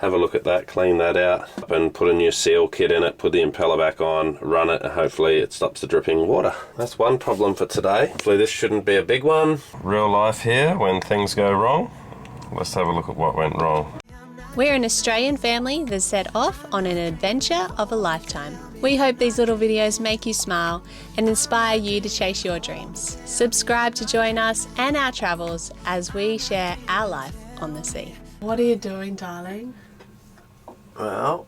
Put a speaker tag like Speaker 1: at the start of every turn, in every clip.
Speaker 1: have a look at that, clean that out, and put a new seal kit in it, put the impeller back on, run it, and hopefully it stops the dripping water. That's one problem for today. Hopefully this shouldn't be a big one. Real life here when things go wrong. Let's have a look at what went wrong.
Speaker 2: We're an Australian family that set off on an adventure of a lifetime. We hope these little videos make you smile and inspire you to chase your dreams. Subscribe to join us and our travels as we share our life on the sea. What are you doing, darling?
Speaker 1: Well,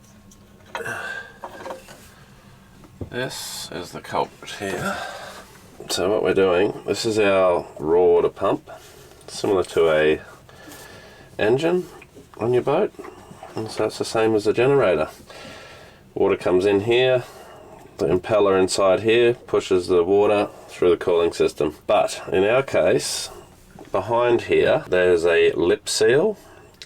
Speaker 1: this is the culprit here. So what we're doing, this is our raw water pump, similar to a engine on your boat, and so it's the same as the generator. Water comes in here, the impeller inside here pushes the water through the cooling system. But in our case, behind here there's a lip seal,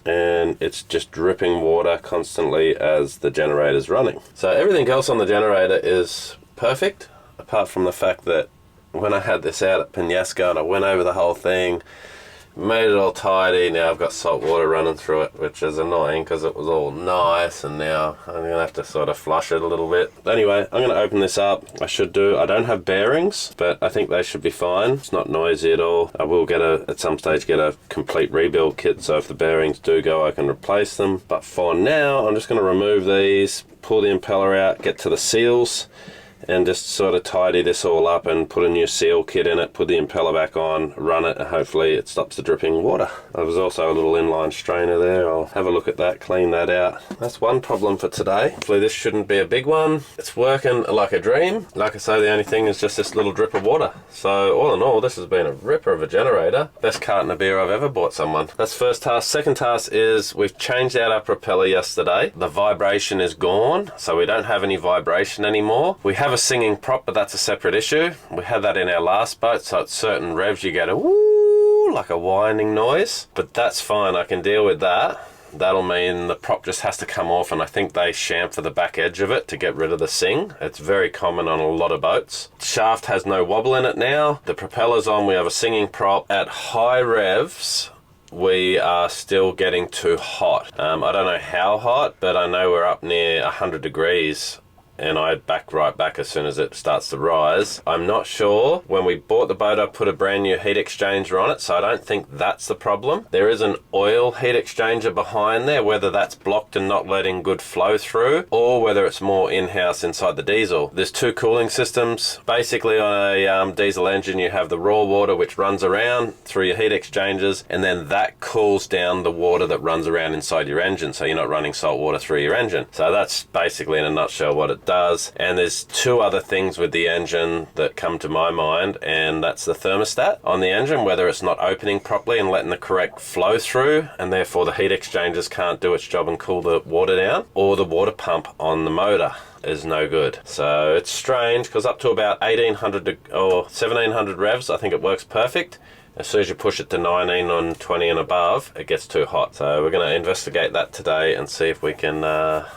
Speaker 1: and it's just dripping water constantly as the generator's running. So everything else on the generator is perfect, apart from the fact that when I had this out at Penasco and I went over the whole thing, made it all tidy, now I've got salt water running through it, which is annoying because it was all nice, and now I'm going to have to sort of flush it a little bit. Anyway, I'm going to open this up. I don't have bearings, but I think they should be fine. It's not noisy at all. I will at some stage get a complete rebuild kit, so if the bearings do go I can replace them. But for now I'm just going to remove these, pull the impeller out, get to the seals, and just sort of tidy this all up and put a new seal kit in it, put the impeller back on, run it, and hopefully it stops the dripping water. There was also a little inline strainer there. I'll have a look at that, clean that out. That's one problem for today. Hopefully this shouldn't be a big one. It's working like a dream. Like I say, the only thing is just this little drip of water. So all in all, this has been a ripper of a generator. Best carton of beer I've ever bought someone. That's first task. Second task is we've changed out our propeller yesterday. The vibration is gone, so we don't have any vibration anymore. We have a singing prop, but that's a separate issue. We had that in our last boat, so at certain revs you get a woo, like a whining noise, but that's fine. I can deal with that. That'll mean the prop just has to come off, and I think they chamfer the back edge of it to get rid of the sing. It's very common on a lot of boats. The shaft has no wobble in it now. The propeller's on. We have a singing prop. At high revs we are still getting too hot. I don't know how hot, but I know we're up near 100 degrees, and I back right back as soon as it starts to rise. I'm not sure. When we bought the boat, I put a brand new heat exchanger on it, so I don't think that's the problem. There is an oil heat exchanger behind there, whether that's blocked and not letting good flow through, or whether it's more in-house inside the diesel. There's two cooling systems. Basically on a diesel engine you have the raw water which runs around through your heat exchangers, and then that cools down the water that runs around inside your engine, so you're not running salt water through your engine. So that's basically in a nutshell what it does. And there's two other things with the engine that come to my mind, and that's the thermostat on the engine, whether it's not opening properly and letting the correct flow through, and therefore the heat exchangers can't do its job and cool the water down, or the water pump on the motor is no good. So it's strange, because up to about 1800 or 1700 revs I think it works perfect. As soon as you push it to 19 on 20 and above, it gets too hot. So we're going to investigate that today and see if we can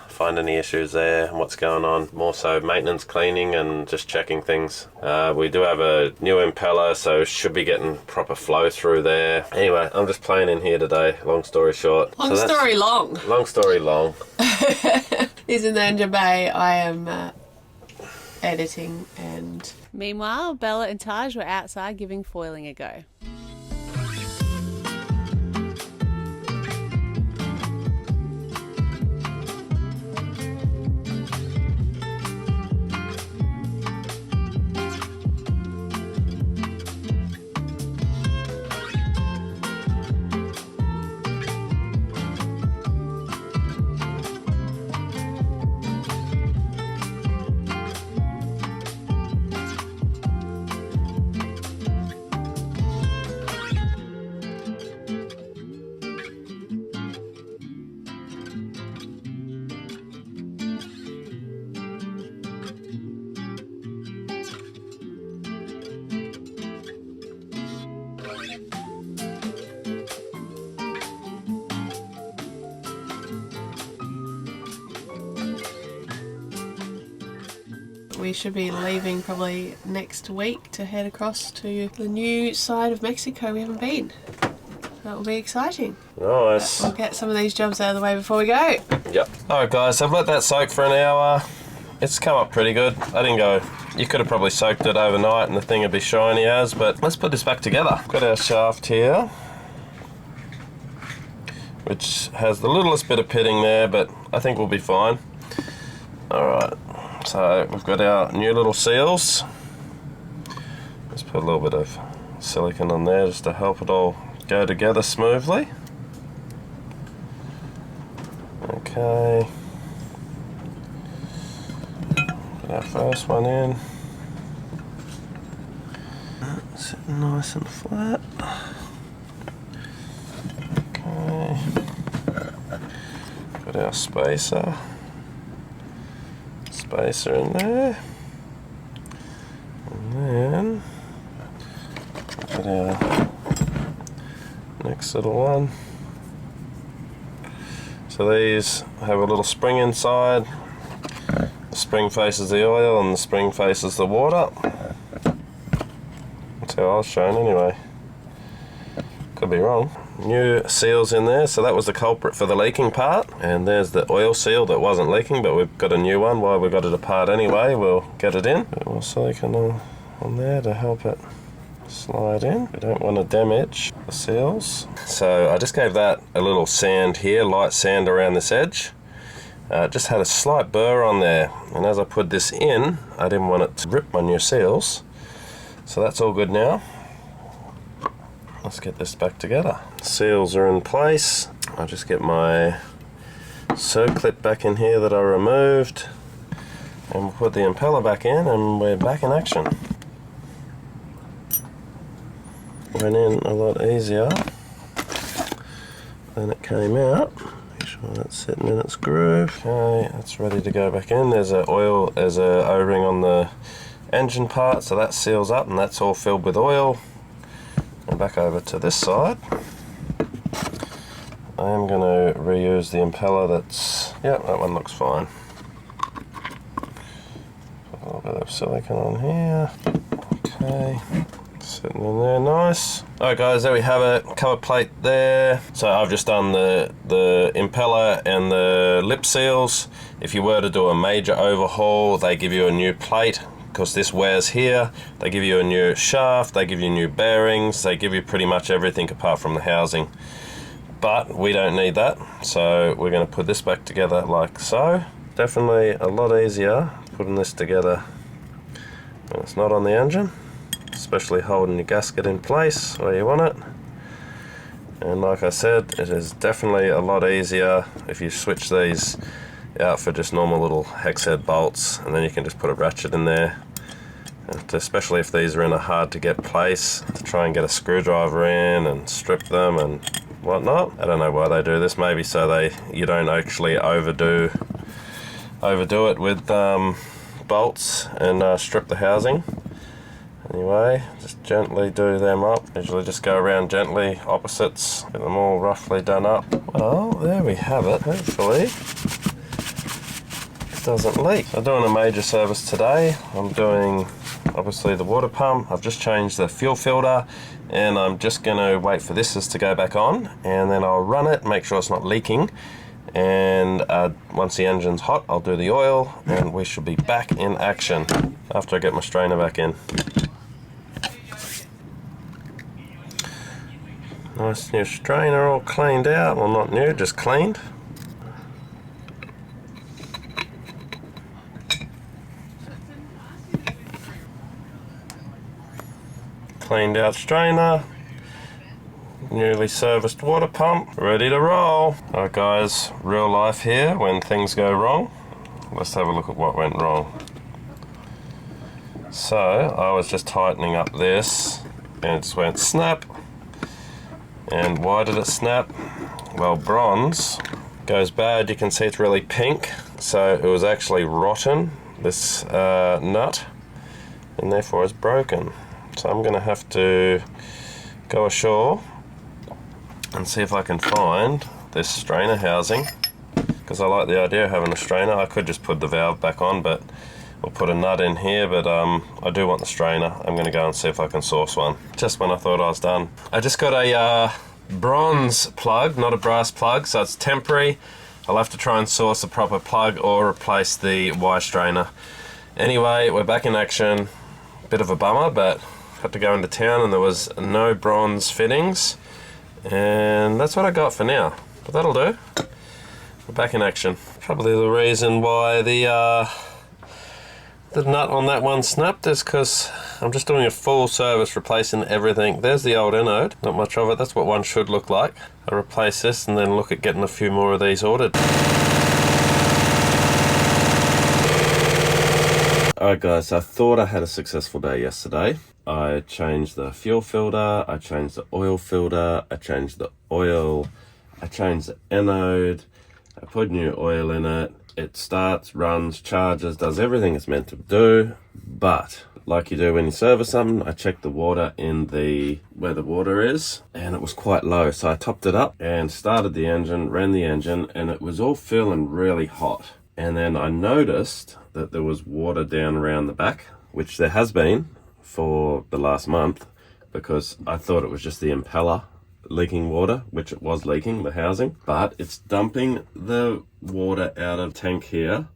Speaker 1: find any issues there and what's going on. More so maintenance, cleaning, and just checking things. We do have a new impeller, so should be getting proper flow through there. Anyway, I'm just playing in here today, long story short.
Speaker 2: Long story long.
Speaker 1: Long story long.
Speaker 2: He's in the engine bay. I am editing, and meanwhile Bella and Taj were outside giving foiling a go. We should be leaving probably next week to head across to the new side of Mexico we haven't been. That will be exciting.
Speaker 1: Nice.
Speaker 2: We'll get some of these jobs out of the way before we go.
Speaker 1: Yep. Alright guys, I've let that soak for an hour. It's come up pretty good. I didn't go, you could have probably soaked it overnight and the thing would be shiny as, but let's put this back together. Got our shaft here, which has the littlest bit of pitting there, but I think we'll be fine. Alright, so we've got our new little seals. Let's put a little bit of silicone on there just to help it all go together smoothly. Okay. Put our first one in. Sitting nice and flat. Okay. Put our spacer in there. And then put our next little one. So these have a little spring inside. The spring faces the oil and the spring faces the water. That's how I was shown anyway. Could be wrong. New seals in there, so that was the culprit for the leaking part. And there's the oil seal that wasn't leaking, but we've got a new one. While we've got it apart anyway, we'll get it in. Bit more silicone on there to help it slide in. We don't want to damage the seals. So I just gave that a little sand here, light sand around this edge. Just had a slight burr on there, and as I put this in, I didn't want it to rip my new seals. So that's all good now. Let's get this back together. Seals are in place. I'll just get my circlip back in here that I removed, and we'll put the impeller back in, and we're back in action. Went in a lot easier than it came out. Make sure that's sitting in its groove. Okay, that's ready to go back in. There's a O-ring on the engine part, so that seals up and that's all filled with oil. And back over to this side. I am going to reuse the impeller that's, yeah, that one looks fine. Put a little bit of silicone on here. Okay. Sitting in there, nice. Alright guys, there we have it, cover plate there. So I've just done the impeller and the lip seals. If you were to do a major overhaul, they give you a new plate, because this wears here. They give you a new shaft, they give you new bearings, they give you pretty much everything apart from the housing. But we don't need that, so we're going to put this back together like so. Definitely a lot easier putting this together when it's not on the engine, especially holding your gasket in place where you want it. And like I said, it is definitely a lot easier if you switch these out for just normal little hex head bolts, and then you can just put a ratchet in there. And especially if these are in a hard to get place, to try and get a screwdriver in and strip them and whatnot. I don't know why they do this, maybe so you don't actually overdo it with bolts and strip the housing. Anyway, just gently do them up. Usually just go around gently, opposites, get them all roughly done up. Well, there we have it. Hopefully it doesn't leak. I'm doing a major service today. I'm doing obviously the water pump. I've just changed the fuel filter, and I'm just going to wait for this to go back on, and then I'll run it, make sure it's not leaking. And once the engine's hot, I'll do the oil, and we should be back in action after I get my strainer back in. Nice new strainer, all cleaned out. Well, not new, just cleaned. Cleaned out strainer. Newly serviced water pump, ready to roll. Alright guys, real life here when things go wrong. Let's have a look at what went wrong. So, I was just tightening up this, and it just went snap. And why did it snap? Well, bronze goes bad. You can see it's really pink, so it was actually rotten, this nut, and therefore it's broken. So I'm going to have to go ashore and see if I can find this strainer housing, because I like the idea of having a strainer. I could just put the valve back on, but we'll put a nut in here, but I do want the strainer. I'm going to go and see if I can source one. Just when I thought I was done. I just got a bronze plug, not a brass plug, so it's temporary. I'll have to try and source a proper plug or replace the Y strainer. Anyway, we're back in action. Bit of a bummer, but had to go into town and there was no bronze fittings. And that's what I got for now, but that'll do. We're back in action. Probably the reason why the nut on that one snapped is because I'm just doing a full service, replacing everything. There's the old anode, not much of it. That's what one should look like. I'll replace this and then look at getting a few more of these ordered. Alright guys, I thought I had a successful day yesterday. I changed the fuel filter, I changed the oil filter, I changed the oil, I changed the anode, I put new oil in it. It starts, runs, charges, does everything it's meant to do, but like you do when you service something, I checked the water in where the water is, and it was quite low. So I topped it up and started the engine, ran the engine, and it was all feeling really hot. And then I noticed that there was water down around the back, which there has been for the last month, because I thought it was just the impeller leaking water, which it was leaking, the housing, but it's dumping the water out of tank here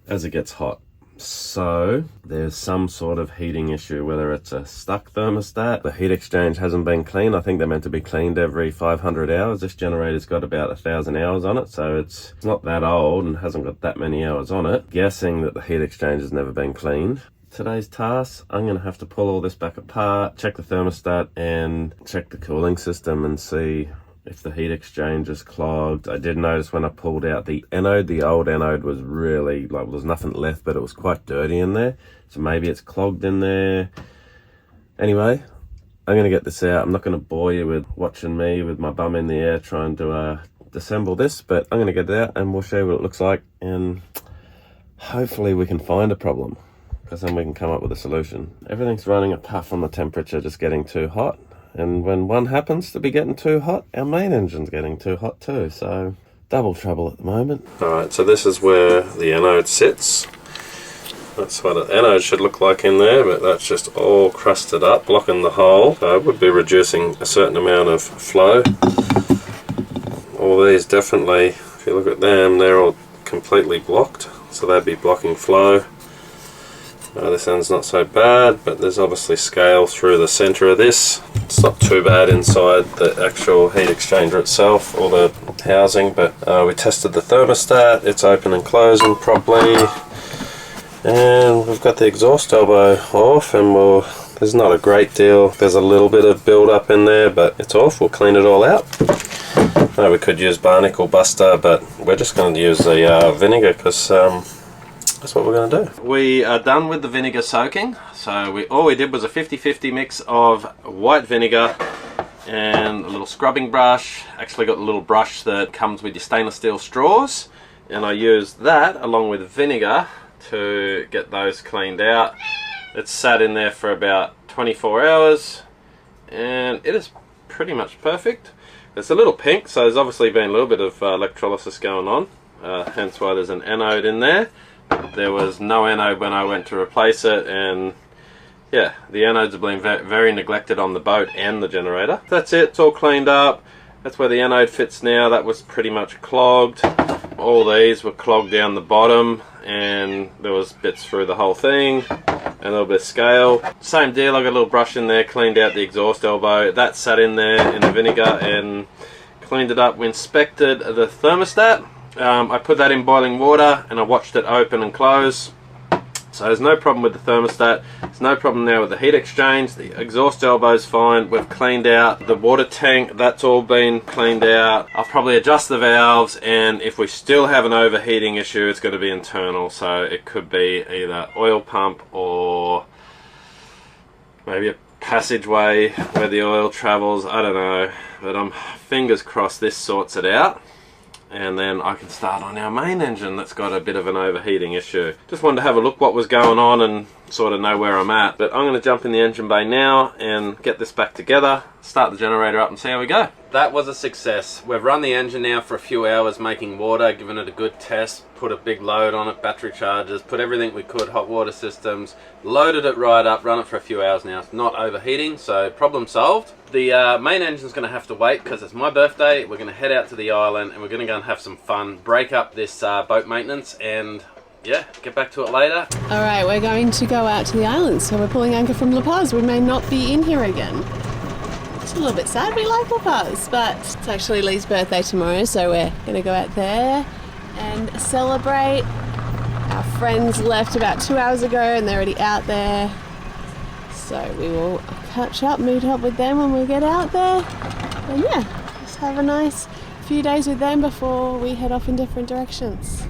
Speaker 1: as it gets hot. So there's some sort of heating issue, whether it's a stuck thermostat, the heat exchange hasn't been cleaned. I think they're meant to be cleaned every 500 hours. This generator's got about 1,000 hours on it, so it's not that old and hasn't got that many hours on it. Guessing that the heat exchange has never been cleaned. Today's task, I'm going to have to pull all this back apart, check the thermostat and check the cooling system and see if the heat exchange is clogged. I did notice when I pulled out the anode, the old anode was really, like, there was nothing left, but it was quite dirty in there. So maybe it's clogged in there. Anyway, I'm going to get this out. I'm not going to bore you with watching me with my bum in the air trying to disassemble this, but I'm going to get it out and we'll show you what it looks like, and hopefully we can find a problem, because then we can come up with a solution. Everything's running apart from the temperature just getting too hot. And when one happens to be getting too hot, our main engine's getting too hot too. So double trouble at the moment. Alright, so this is where the anode sits. That's what an anode should look like in there, but that's just all crusted up, blocking the hole. So it would be reducing a certain amount of flow. All these definitely, if you look at them, they're all completely blocked. So they'd be blocking flow. This end's not so bad, but there's obviously scale through the center of this. It's not too bad inside the actual heat exchanger itself or the housing, but we tested the thermostat. It's open and closing properly, and we've got the exhaust elbow off, and there's not a great deal. There's a little bit of build up in there, but it's off. We'll clean it all out. We could use Barnacle Buster, but we're just going to use the vinegar, because that's what we're going to do. We are done with the vinegar soaking. So all we did was a 50-50 mix of white vinegar and a little scrubbing brush. Actually got a little brush that comes with your stainless steel straws, and I used that along with vinegar to get those cleaned out. It's sat in there for about 24 hours and it is pretty much perfect. It's a little pink, so there's obviously been a little bit of electrolysis going on, hence why there's an anode in there. There was no anode when I went to replace it, and yeah, the anodes have been very neglected on the boat and the generator. That's it, it's all cleaned up. That's where the anode fits now. That was pretty much clogged. All these were clogged down the bottom, and there was bits through the whole thing, and a little bit of scale. Same deal, I got a little brush in there, cleaned out the exhaust elbow. That sat in there in the vinegar and cleaned it up. We inspected the thermostat. I put that in boiling water and I watched it open and close. So there's no problem with the thermostat. There's no problem now with the heat exchange. The exhaust elbow's fine. We've cleaned out the water tank. That's all been cleaned out. I'll probably adjust the valves, and if we still have an overheating issue, it's going to be internal. So it could be either oil pump or maybe a passageway where the oil travels. I don't know. But I'm fingers crossed this sorts it out, and then I can start on our main engine that's got a bit of an overheating issue. Just wanted to have a look what was going on and sort of know where I'm at. But I'm going to jump in the engine bay now and get this back together, start the generator up and see how we go.
Speaker 3: that was a success. We've run the engine now for a few hours making water, given it a good test, put a big load on it, battery chargers, put everything we could, hot water systems, loaded it right up, run it for a few hours now. It's not overheating, so problem solved. The main engine's going to have to wait because it's my birthday. We're going to head out to the island and we're going to go and have some fun, break up this boat maintenance, and yeah, get back to it later.
Speaker 2: Alright, we're going to go out to the island, so we're pulling anchor from La Paz. We may not be in here again. It's a little bit sad, we like La Paz, but it's actually Lee's birthday tomorrow, so we're going to go out there and celebrate. Our friends left about 2 hours ago and they're already out there, so we will catch up, meet up with them when we get out there, and yeah, just have a nice few days with them before we head off in different directions.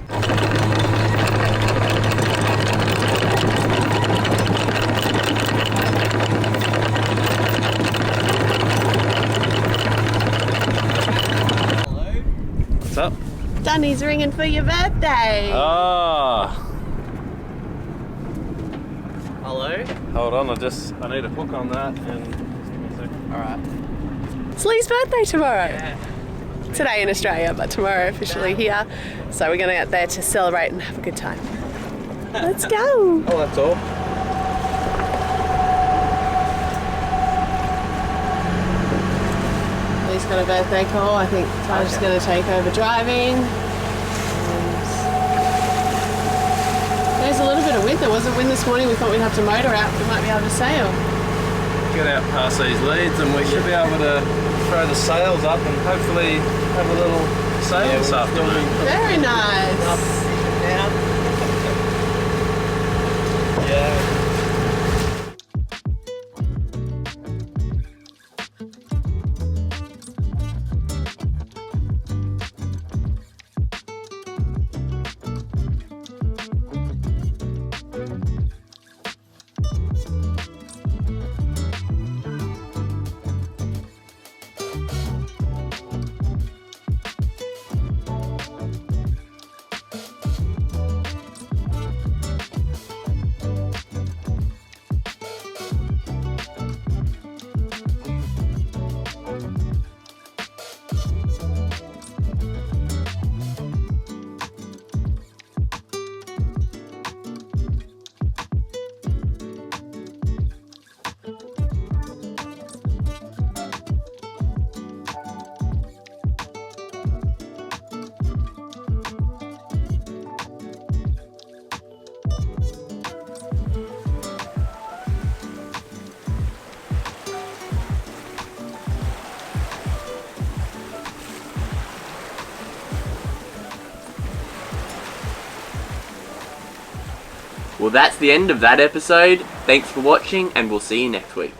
Speaker 3: What's up?
Speaker 2: Danny's ringing for your birthday.
Speaker 3: Oh.
Speaker 4: Hello?
Speaker 3: Hold on, I need a hook on that and just give me a second.
Speaker 4: Alright.
Speaker 2: It's Lee's birthday tomorrow.
Speaker 4: Yeah.
Speaker 2: Today in Australia, but tomorrow officially here. So we're going to get there to celebrate and have a good time. Let's go.
Speaker 3: Oh, that's all.
Speaker 2: Lee's got a birthday call. I think Tyler's going to take over driving. There's a little bit of wind. There wasn't wind this morning. We thought we'd have to motor out. We might be able to sail.
Speaker 3: Get out past these leads and we should be able to throw the sails up and hopefully have a little sail this afternoon.
Speaker 2: Very nice.
Speaker 4: Up, down. Yeah. Well, that's the end of that episode. Thanks for watching, and we'll see you next week.